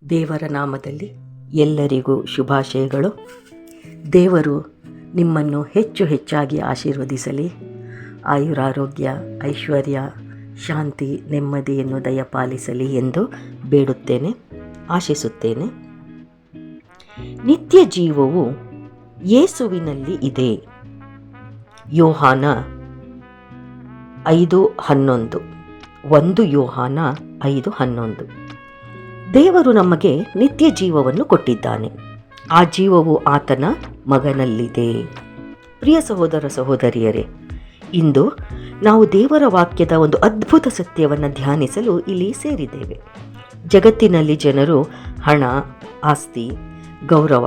ದೇವರ ನಾಮದಲ್ಲಿ ಎಲ್ಲರಿಗೂ ಶುಭಾಶಯಗಳು. ದೇವರು ನಿಮ್ಮನ್ನು ಹೆಚ್ಚು ಹೆಚ್ಚಾಗಿ ಆಶೀರ್ವದಿಸಲಿ. ಆಯುರಾರೋಗ್ಯ, ಐಶ್ವರ್ಯ, ಶಾಂತಿ, ನೆಮ್ಮದಿಯನ್ನು ದಯಪಾಲಿಸಲಿ ಎಂದು ಬೇಡುತ್ತೇನೆ, ಆಶಿಸುತ್ತೇನೆ. ನಿತ್ಯ ಜೀವವು ಯೇಸುವಿನಲ್ಲಿ ಇದೆ. ಯೋಹಾನ 5:11. 1 ಯೋಹಾನ 5:11. ದೇವರು ನಮಗೆ ನಿತ್ಯ ಜೀವವನ್ನು ಕೊಟ್ಟಿದ್ದಾನೆ. ಆ ಜೀವವು ಆತನ ಮಗನಲ್ಲಿದೆ. ಪ್ರಿಯ ಸಹೋದರ ಸಹೋದರಿಯರೇ, ಇಂದು ನಾವು ದೇವರ ವಾಕ್ಯದ ಒಂದು ಅದ್ಭುತ ಸತ್ಯವನ್ನು ಧ್ಯಾನಿಸಲು ಇಲ್ಲಿ ಸೇರಿದ್ದೇವೆ. ಜಗತ್ತಿನಲ್ಲಿ ಜನರು ಹಣ, ಆಸ್ತಿ, ಗೌರವ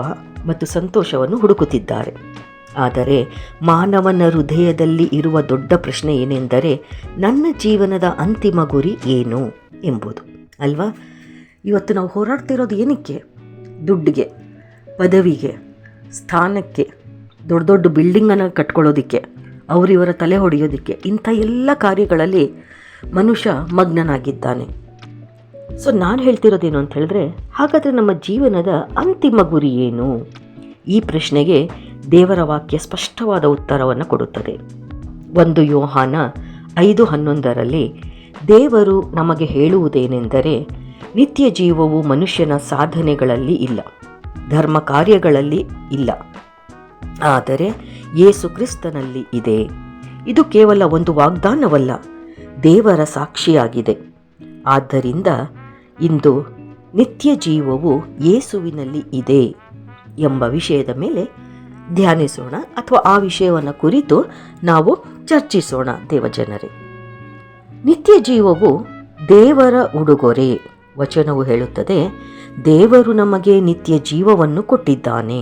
ಮತ್ತು ಸಂತೋಷವನ್ನು ಹುಡುಕುತ್ತಿದ್ದಾರೆ. ಆದರೆ ಮಾನವನ ಹೃದಯದಲ್ಲಿ ಇರುವ ದೊಡ್ಡ ಪ್ರಶ್ನೆ ಏನೆಂದರೆ, ನನ್ನ ಜೀವನದ ಅಂತಿಮ ಗುರಿ ಏನು ಎಂಬುದು ಅಲ್ವಾ? ಇವತ್ತು ನಾವು ಹೋರಾಡ್ತಿರೋದು ಏನಕ್ಕೆ? ದುಡ್ಡಿಗೆ, ಪದವಿಗೆ, ಸ್ಥಾನಕ್ಕೆ, ದೊಡ್ಡ ದೊಡ್ಡ ಬಿಲ್ಡಿಂಗನ್ನು ಕಟ್ಕೊಳ್ಳೋದಕ್ಕೆ, ಅವರಿವರ ತಲೆ ಹೊಡೆಯೋದಕ್ಕೆ. ಇಂಥ ಎಲ್ಲ ಕಾರ್ಯಗಳಲ್ಲಿ ಮನುಷ್ಯ ಮಗ್ನನಾಗಿದ್ದಾನೆ. ಸೊ ನಾನು ಹೇಳ್ತಿರೋದೇನು ಅಂತ ಹೇಳಿದ್ರೆ, ಹಾಗಾದರೆ ನಮ್ಮ ಜೀವನದ ಅಂತಿಮ ಗುರಿ ಏನು? ಈ ಪ್ರಶ್ನೆಗೆ ದೇವರ ವಾಕ್ಯ ಸ್ಪಷ್ಟವಾದ ಉತ್ತರವನ್ನು ಕೊಡುತ್ತದೆ. 1 ಯೋಹಾನ 5:11 ದೇವರು ನಮಗೆ ಹೇಳುವುದೇನೆಂದರೆ, ನಿತ್ಯ ಜೀವವು ಮನುಷ್ಯನ ಸಾಧನೆಗಳಲ್ಲಿ ಇಲ್ಲ, ಧರ್ಮ ಕಾರ್ಯಗಳಲ್ಲಿ ಇಲ್ಲ, ಆದರೆ ಯೇಸು ಕ್ರಿಸ್ತನಲ್ಲಿ ಇದೆ. ಇದು ಕೇವಲ ಒಂದು ವಾಗ್ದಾನವಲ್ಲ, ದೇವರ ಸಾಕ್ಷಿಯಾಗಿದೆ. ಆದ್ದರಿಂದ ಇಂದು ನಿತ್ಯ ಜೀವವು ಯೇಸುವಿನಲ್ಲಿ ಇದೆ ಎಂಬ ವಿಷಯದ ಮೇಲೆ ಧ್ಯಾನಿಸೋಣ, ಅಥವಾ ಆ ವಿಷಯವನ್ನು ಕುರಿತು ನಾವು ಚರ್ಚಿಸೋಣ. ದೇವಜನರೇ, ನಿತ್ಯ ಜೀವವು ದೇವರ ಉಡುಗೊರೆ. ವಚನವು ಹೇಳುತ್ತದೆ, ದೇವರು ನಮಗೆ ನಿತ್ಯ ಜೀವವನ್ನು ಕೊಟ್ಟಿದ್ದಾನೆ.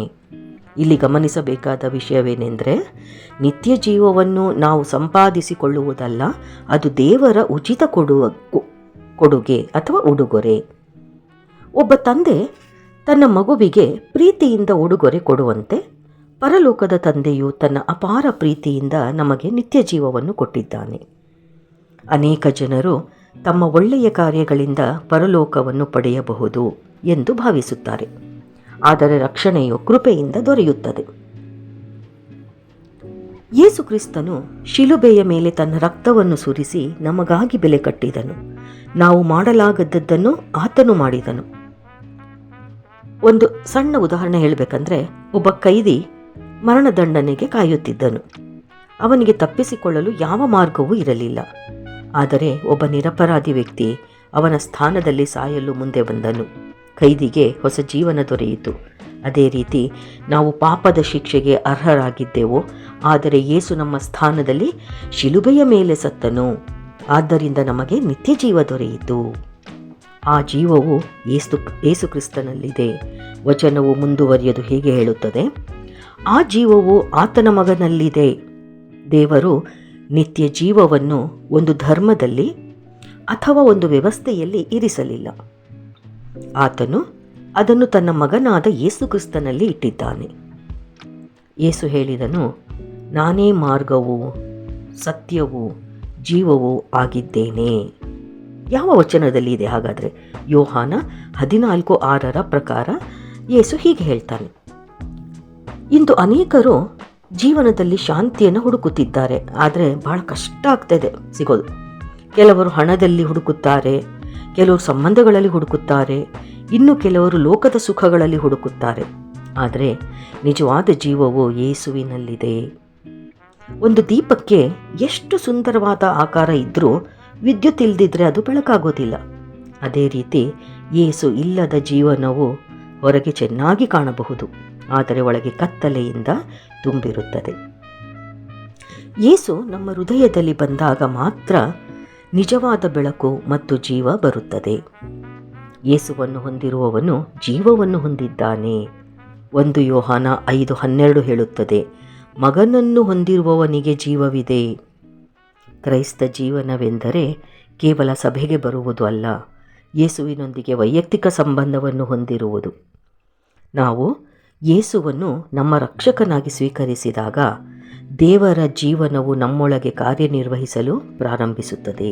ಇಲ್ಲಿ ಗಮನಿಸಬೇಕಾದ ವಿಷಯವೇನೆಂದರೆ, ನಿತ್ಯ ಜೀವವನ್ನು ನಾವು ಸಂಪಾದಿಸಿಕೊಳ್ಳುವುದಲ್ಲ, ಅದು ದೇವರ ಉಚಿತ ಕೊಡುಗೆ ಅಥವಾ ಉಡುಗೊರೆ. ಒಬ್ಬ ತಂದೆ ತನ್ನ ಮಗುವಿಗೆ ಪ್ರೀತಿಯಿಂದ ಉಡುಗೊರೆ ಕೊಡುವಂತೆ ಪರಲೋಕದ ತಂದೆಯು ತನ್ನ ಅಪಾರ ಪ್ರೀತಿಯಿಂದ ನಮಗೆ ನಿತ್ಯ ಜೀವವನ್ನು ಕೊಟ್ಟಿದ್ದಾನೆ. ಅನೇಕ ಜನರು ತಮ್ಮ ಒಳ್ಳೆಯ ಕಾರ್ಯಗಳಿಂದ ಪರಲೋಕವನ್ನು ಪಡೆಯಬಹುದು ಎಂದು ಭಾವಿಸುತ್ತಾರೆ. ಆದರೆ ರಕ್ಷಣೆಯು ಕೃಪೆಯಿಂದ ದೊರೆಯುತ್ತದೆ. ಯೇಸು ಕ್ರಿಸ್ತನು ಶಿಲುಬೆಯ ಮೇಲೆ ತನ್ನ ರಕ್ತವನ್ನು ಸುರಿಸಿ ನಮಗಾಗಿ ಬೆಲೆ ಕಟ್ಟಿದನು. ನಾವು ಮಾಡಲಾಗದ್ದನ್ನು ಆತನು ಮಾಡಿದನು. ಒಂದು ಸಣ್ಣ ಉದಾಹರಣೆ ಹೇಳಬೇಕಂದ್ರೆ, ಒಬ್ಬ ಕೈದಿ ಮರಣದಂಡನೆಗೆ ಕಾಯುತ್ತಿದ್ದನು. ಅವನಿಗೆ ತಪ್ಪಿಸಿಕೊಳ್ಳಲು ಯಾವ ಮಾರ್ಗವೂ ಇರಲಿಲ್ಲ. ಆದರೆ ಒಬ್ಬ ನಿರಪರಾಧಿ ವ್ಯಕ್ತಿ ಅವನ ಸ್ಥಾನದಲ್ಲಿ ಸಾಯಲು ಮುಂದೆ ಬಂದನು. ಕೈದಿಗೆ ಹೊಸ ಜೀವನ ದೊರೆಯಿತು. ಅದೇ ರೀತಿ ನಾವು ಪಾಪದ ಶಿಕ್ಷೆಗೆ ಅರ್ಹರಾಗಿದ್ದೆವು, ಆದರೆ ಯೇಸು ನಮ್ಮ ಸ್ಥಾನದಲ್ಲಿ ಶಿಲುಬೆಯ ಮೇಲೆ ಸತ್ತನು. ಆದ್ದರಿಂದ ನಮಗೆ ನಿತ್ಯ ಜೀವ ದೊರೆಯಿತು. ಆ ಜೀವವು ಯೇಸು ಕ್ರಿಸ್ತನಲ್ಲಿದೆ. ವಚನವು ಮುಂದುವರಿಯೋದು ಹೀಗೆ ಹೇಳುತ್ತದೆ, ಆ ಜೀವವು ಆತನ ಮಗನಲ್ಲಿದೆ. ದೇವರು ನಿತ್ಯ ಜೀವವನ್ನು ಒಂದು ಧರ್ಮದಲ್ಲಿ ಅಥವಾ ಒಂದು ವ್ಯವಸ್ಥೆಯಲ್ಲಿ ಇರಿಸಲಿಲ್ಲ. ಆತನು ಅದನ್ನು ತನ್ನ ಮಗನಾದ ಯೇಸು ಕ್ರಿಸ್ತನಲ್ಲಿ ಇಟ್ಟಿದ್ದಾನೆ. ಯೇಸು ಹೇಳಿದನು, ನಾನೇ ಮಾರ್ಗವೂ ಸತ್ಯವೂ ಜೀವವೂ ಆಗಿದ್ದೇನೆ. ಯಾವ ವಚನದಲ್ಲಿ ಇದೆ ಹಾಗಾದರೆ? ಯೋಹಾನ 14:6 ಪ್ರಕಾರ ಯೇಸು ಹೀಗೆ ಹೇಳ್ತಾನೆ. ಇಂದು ಅನೇಕರು ಜೀವನದಲ್ಲಿ ಶಾಂತಿಯನ್ನು ಹುಡುಕುತ್ತಿದ್ದಾರೆ, ಆದರೆ ಬಹಳ ಕಷ್ಟ ಆಗ್ತಾಯಿದೆ ಸಿಗೋದು. ಕೆಲವರು ಹಣದಲ್ಲಿ ಹುಡುಕುತ್ತಾರೆ, ಕೆಲವರು ಸಂಬಂಧಗಳಲ್ಲಿ ಹುಡುಕುತ್ತಾರೆ, ಇನ್ನು ಕೆಲವರು ಲೋಕದ ಸುಖಗಳಲ್ಲಿ ಹುಡುಕುತ್ತಾರೆ. ಆದರೆ ನಿಜವಾದ ಜೀವವು ಯೇಸುವಿನಲ್ಲಿದೆ. ಒಂದು ದೀಪಕ್ಕೆ ಎಷ್ಟು ಸುಂದರವಾದ ಆಕಾರ ಇದ್ದರೂ ವಿದ್ಯುತ್ ಇಲ್ಲದಿದ್ದರೆ ಅದು ಬೆಳಕಾಗೋದಿಲ್ಲ. ಅದೇ ರೀತಿ ಯೇಸು ಇಲ್ಲದ ಜೀವನವು ಹೊರಗೆ ಚೆನ್ನಾಗಿ ಕಾಣಬಹುದು, ಆದರೆ ಒಳಗೆ ಕತ್ತಲೆಯಿಂದ ತುಂಬಿರುತ್ತದೆ. ಯೇಸು ನಮ್ಮ ಹೃದಯದಲ್ಲಿ ಬಂದಾಗ ಮಾತ್ರ ನಿಜವಾದ ಬೆಳಕು ಮತ್ತು ಜೀವ ಬರುತ್ತದೆ. ಯೇಸುವನ್ನು ಹೊಂದಿರುವವನು ಜೀವವನ್ನು ಹೊಂದಿದ್ದಾನೆ. 1 ಯೋಹಾನ 5:12 ಹೇಳುತ್ತದೆ, ಮಗನನ್ನು ಹೊಂದಿರುವವನಿಗೆ ಜೀವವಿದೆ. ಕ್ರೈಸ್ತ ಜೀವನವೆಂದರೆ ಕೇವಲ ಸಭೆಗೆ ಬರುವುದು ಅಲ್ಲ, ಯೇಸುವಿನೊಂದಿಗೆ ವೈಯಕ್ತಿಕ ಸಂಬಂಧವನ್ನು ಹೊಂದಿರುವುದು. ನಾವು ಯೇಸುವನ್ನು ನಮ್ಮ ರಕ್ಷಕನಾಗಿ ಸ್ವೀಕರಿಸಿದಾಗ ದೇವರ ಜೀವನವು ನಮ್ಮೊಳಗೆ ಕಾರ್ಯನಿರ್ವಹಿಸಲು ಪ್ರಾರಂಭಿಸುತ್ತದೆ.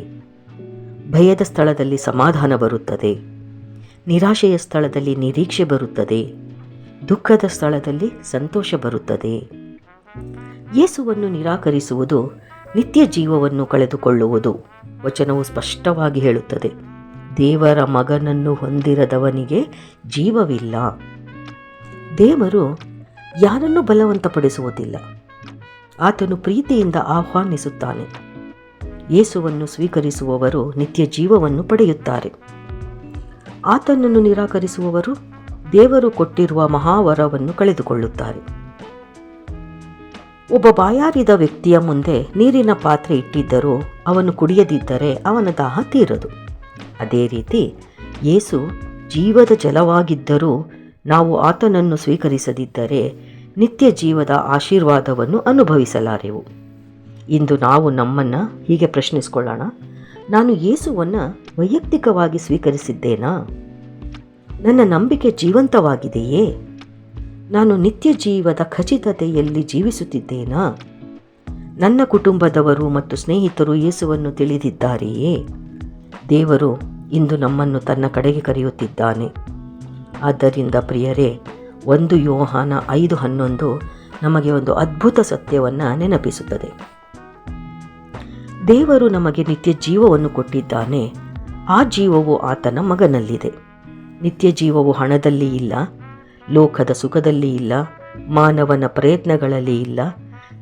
ಭಯದ ಸ್ಥಳದಲ್ಲಿ ಸಮಾಧಾನ ಬರುತ್ತದೆ. ನಿರಾಶೆಯ ಸ್ಥಳದಲ್ಲಿ ನಿರೀಕ್ಷೆ ಬರುತ್ತದೆ, ದುಃಖದ ಸ್ಥಳದಲ್ಲಿ ಸಂತೋಷ ಬರುತ್ತದೆ. ಯೇಸುವನ್ನು ನಿರಾಕರಿಸುವುದು ನಿತ್ಯ ಜೀವವನ್ನು ಕಳೆದುಕೊಳ್ಳುವುದು. ವಚನವು ಸ್ಪಷ್ಟವಾಗಿ ಹೇಳುತ್ತದೆ, ದೇವರ ಮಗನನ್ನು ಹೊಂದಿರದವನಿಗೆ ಜೀವವಿಲ್ಲ. ದೇವರು ಯಾರನ್ನೂ ಬಲವಂತಪಡಿಸುವುದಿಲ್ಲ, ಆತನು ಪ್ರೀತಿಯಿಂದ ಆಹ್ವಾನಿಸುತ್ತಾನೆ. ಯೇಸುವನ್ನು ಸ್ವೀಕರಿಸುವವರು ನಿತ್ಯ ಜೀವವನ್ನು ಪಡೆಯುತ್ತಾರೆ. ಆತನನ್ನು ನಿರಾಕರಿಸುವವರು ದೇವರು ಕೊಟ್ಟಿರುವ ಮಹಾವರವನ್ನು ಕಳೆದುಕೊಳ್ಳುತ್ತಾರೆ. ಒಬ್ಬ ಬಾಯಾರಿದ ವ್ಯಕ್ತಿಯ ಮುಂದೆ ನೀರಿನ ಪಾತ್ರೆ ಇಟ್ಟಿದ್ದರೂ ಅವನು ಕುಡಿಯದಿದ್ದರೆ ಅವನ ದಾಹ ತೀರದು. ಅದೇ ರೀತಿ ಯೇಸು ಜೀವದ ಜಲವಾಗಿದ್ದರೂ ನಾವು ಆತನನ್ನು ಸ್ವೀಕರಿಸದಿದ್ದರೆ ನಿತ್ಯ ಜೀವದ ಆಶೀರ್ವಾದವನ್ನು ಅನುಭವಿಸಲಾರೆವು. ಇಂದು ನಾವು ನಮ್ಮನ್ನು ಹೀಗೆ ಪ್ರಶ್ನಿಸಿಕೊಳ್ಳೋಣ, ನಾನು ಯೇಸುವನ್ನು ವೈಯಕ್ತಿಕವಾಗಿ ಸ್ವೀಕರಿಸಿದ್ದೇನಾ? ನನ್ನ ನಂಬಿಕೆ ಜೀವಂತವಾಗಿದೆಯೇ? ನಾನು ನಿತ್ಯ ಜೀವದ ಖಚಿತತೆಯಲ್ಲಿ ಜೀವಿಸುತ್ತಿದ್ದೇನಾ? ನನ್ನ ಕುಟುಂಬದವರು ಮತ್ತು ಸ್ನೇಹಿತರು ಯೇಸುವನ್ನು ತಿಳಿದಿದ್ದಾರೆಯೇ? ದೇವರು ಇಂದು ನಮ್ಮನ್ನು ತನ್ನ ಕಡೆಗೆ ಕರೆಯುತ್ತಿದ್ದಾನೆ. ಆದ್ದರಿಂದ ಪ್ರಿಯರೇ, 1 ಯೋಹಾನ 5:11 ನಮಗೆ ಒಂದು ಅದ್ಭುತ ಸತ್ಯವನ್ನು ನೆನಪಿಸುತ್ತದೆ. ದೇವರು ನಮಗೆ ನಿತ್ಯ ಜೀವವನ್ನು ಕೊಟ್ಟಿದ್ದಾನೆ. ಆ ಜೀವವು ಆತನ ಮಗನಲ್ಲಿದೆ. ನಿತ್ಯ ಜೀವವು ಹಣದಲ್ಲಿ ಇಲ್ಲ, ಲೋಕದ ಸುಖದಲ್ಲಿ ಇಲ್ಲ, ಮಾನವನ ಪ್ರಯತ್ನಗಳಲ್ಲಿ ಇಲ್ಲ.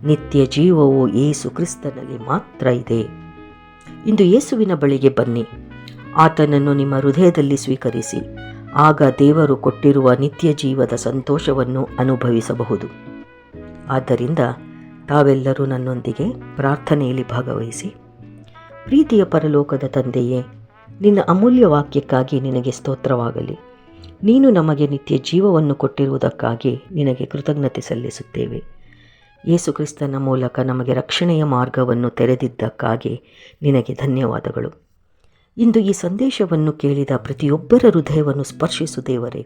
ನಿತ್ಯ ಜೀವವು ಯೇಸು ಕ್ರಿಸ್ತನಲ್ಲಿ ಮಾತ್ರ ಇದೆ. ಇಂದು ಯೇಸುವಿನ ಬಳಿಗೆ ಬನ್ನಿ, ಆತನನ್ನು ನಿಮ್ಮ ಹೃದಯದಲ್ಲಿ ಸ್ವೀಕರಿಸಿ. ಆಗ ದೇವರು ಕೊಟ್ಟಿರುವ ನಿತ್ಯ ಜೀವದ ಸಂತೋಷವನ್ನು ಅನುಭವಿಸಬಹುದು. ಆದ್ದರಿಂದ ತಾವೆಲ್ಲರೂ ನನ್ನೊಂದಿಗೆ ಪ್ರಾರ್ಥನೆಯಲ್ಲಿ ಭಾಗವಹಿಸಿ. ಪ್ರೀತಿಯ ಪರಲೋಕದ ತಂದೆಯೇ, ನಿನ್ನ ಅಮೂಲ್ಯ ವಾಕ್ಯಕ್ಕಾಗಿ ನಿನಗೆ ಸ್ತೋತ್ರವಾಗಲಿ. ನೀನು ನಮಗೆ ನಿತ್ಯ ಜೀವವನ್ನು ಕೊಟ್ಟಿರುವುದಕ್ಕಾಗಿ ನಿನಗೆ ಕೃತಜ್ಞತೆ ಸಲ್ಲಿಸುತ್ತೇವೆ. ಯೇಸು ಕ್ರಿಸ್ತನ ಮೂಲಕ ನಮಗೆ ರಕ್ಷಣೆಯ ಮಾರ್ಗವನ್ನು ತೆರೆದಿದ್ದಕ್ಕಾಗಿ ನಿನಗೆ ಧನ್ಯವಾದಗಳು. ಇಂದು ಈ ಸಂದೇಶವನ್ನು ಕೇಳಿದ ಪ್ರತಿಯೊಬ್ಬರ ಹೃದಯವನ್ನು ಸ್ಪರ್ಶಿಸು ದೇವರೇ.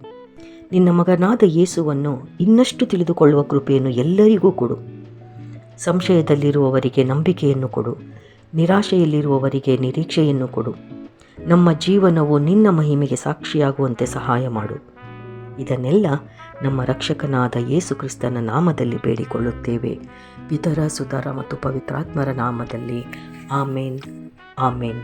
ನಿನ್ನ ಮಗನಾದ ಯೇಸುವನ್ನು ಇನ್ನಷ್ಟು ತಿಳಿದುಕೊಳ್ಳುವ ಕೃಪೆಯನ್ನು ಎಲ್ಲರಿಗೂ ಕೊಡು. ಸಂಶಯದಲ್ಲಿರುವವರಿಗೆ ನಂಬಿಕೆಯನ್ನು ಕೊಡು, ನಿರಾಶೆಯಲ್ಲಿರುವವರಿಗೆ ನಿರೀಕ್ಷೆಯನ್ನು ಕೊಡು. ನಮ್ಮ ಜೀವನವು ನಿನ್ನ ಮಹಿಮೆಗೆ ಸಾಕ್ಷಿಯಾಗುವಂತೆ ಸಹಾಯ ಮಾಡು. ಇದನ್ನೆಲ್ಲ ನಮ್ಮ ರಕ್ಷಕನಾದ ಯೇಸು ಕ್ರಿಸ್ತನ ನಾಮದಲ್ಲಿ ಬೇಡಿಕೊಳ್ಳುತ್ತೇವೆ, ಪಿತರ, ಸುತರ ಮತ್ತು ಪವಿತ್ರಾತ್ಮರ ನಾಮದಲ್ಲಿ. ಆಮೇನ್, ಆಮೇನ್.